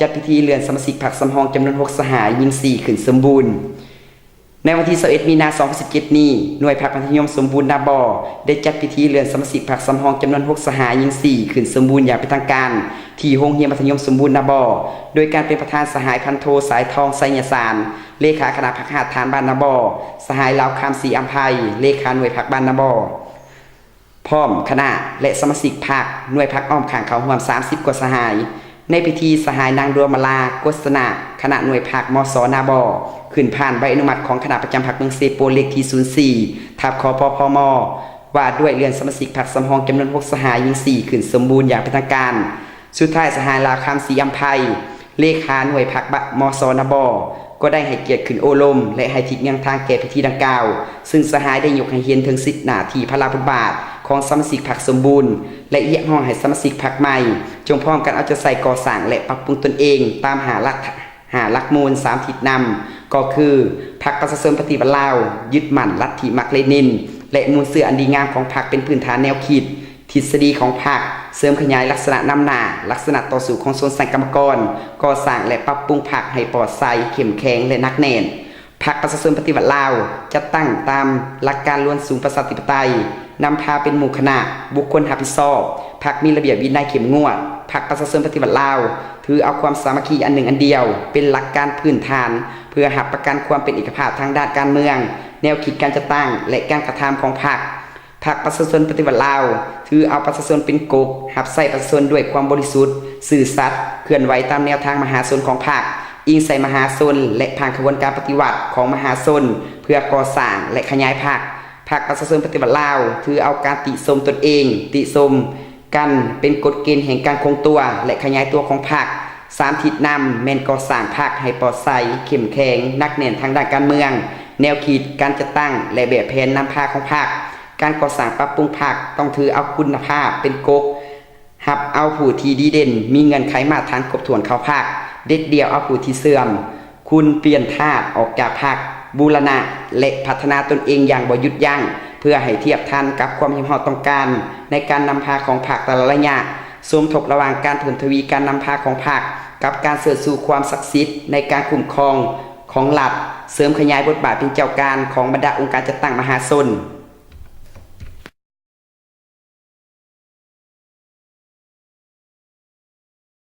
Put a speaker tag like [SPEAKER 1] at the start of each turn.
[SPEAKER 1] จัดพิธีเลื่อนสมาชิกพรรคสำรองจำนวน6สหายยิง4ขึ้นสมบูรณ์ในวันที่21มีนาคม2017นี้หน่วยพรรคมัธยมสมบูรณ์นาบอได้จัดพิธีเลื่อนสมาชิกพรรคสำรองจำนวน6สหายยิง4ขึ้นสมบูรณ์อย่างเป็นทางการที่โรงเรียนมัธยมสมบูรณ์นาบอโดยการเป็นประธานสหายพันโทสายทองไสยสารเลขาคณะพรรคหาฐานบ้านนาบอสหายลาวคำศรีอัมไพเลขาหน่วยพรรคบ้านนาบอพร้อมคณะและสมาชิกพรรคหน่วยพรรคอ้อมข้างเขารวม30กว่าสหายในพิธีสหายนางดวงมาลากศนาคณะหน่วยพรรคมสนาบอขึ้นผ่านใบอนุมัติของคณะประจำพรรคเมืองเซโปเลขที่04ทับคพพมว่าด้วยเลื่อนสมาชิกพรรคสำรองจำนวน6สหายยิง4ขึ้นสมบูรณ์อย่างเป็นทางการสุดท้ายสหายลาวคำศรีอัมไพเลขาหน่วยพรรคมสนบก็ได้ให้เกียรติขึ้นโอลมและให้ทิศยังทางแก่พิธีดังกล่าวซึ่งสหายได้ยกให้เห็นถึงสิทธิหน้าที่พระราชบาทของสมาชิกพรรคสมบูรณ์และเรียกร้องให้สมาชิกพรรคใหม่จงพร้อมกันเอาใจใส่ก่อสร้างและปรับปรุงตนเองตามหาหลักมูล3ทิศนำก็คือพรรคประชาชนปฏิบัติลาวยึดมั่นลัทธิมาร์กเลนินและมูลเสื่ออันดีงามของพรรคเป็นพื้นฐานแนวคิดทฤษฎีของพรรคเสริมขยายลักษณะนำหน้าลักษณะต่อสู้ของชนสังคมกรก่อสร้างและปรับปรุงพรรคให้ปลอดภัยเข้มแข็งและนักแน่นพรรคประชาชนปฏิบัติลาวจะตั้งตามหลักการล้วนสูงประชาธิปไตยนำพาเป็นหมู่คณะบุคคลรับผิดชอบพรรคมีระเบียบวินัยเข้มงวดพรรคประชาชนปฏิบัติลาวถือเอาความสามัคคีอันหนึ่งอันเดียวเป็นหลักการพื้นฐานเพื่อหับประกันความเป็นเอกภาพทางด้านการเมืองแนวคิดการจัดตั้งและการกระทำของพรรคประชาชนปฏิบัติลาวถือเอาประชาชนเป็นกบหับใส่ประชาชนด้วยความบริสุทธิ์ซื่อสัตย์เคลื่อนไหวตามแนวทางมหาชนของพรรคอิงใส่มหาชนและผ่านกระบวนการปฏิวัติของมหาชนเพื่อก่อสร้างและขยายพรรคประชาชนปฏิบัติลาวถือเอาการติชมตนเองติชมกันเป็นกฎเกณฑ์แห่งการคงตัวและขยายตัวของพรรค3ทิศนำแม่นก่อสร้างพรรคให้ปลอดภัยเข้มแข็งนักแน่นทางด้านการเมืองแนวคิดการจัดตั้งและแบบแผนนำพาของพรรคการก่อสร้างปรับปรุงพรรคต้องถือเอาคุณภาพเป็นกบหับเอาผู้ที่ดีเด่นมีเงินไขมาตรฐานครบถ้วนเข้าพรรคเด็ดเดียวเอาผู้ที่เสื่อมคุณเปลี่ยนธาตุออกจากพรรคบูรณะและพัฒนาตนเองอย่างบ่หยุดยั้งเพื่อให้เทียบทันกับความหิวโหยต้องการในการนำพาของพรรคแต่ละระยะสมทบระหว่างการเพิ่มทวีการนำพาของพรรคกับการเสริมสู่ความศักดิ์สิทธิ์ในการคุ้มครองของรัฐเสริมขยายบทบาทเป็นเจ้าการของบรรดาองค์การจัดตั้งมหาชน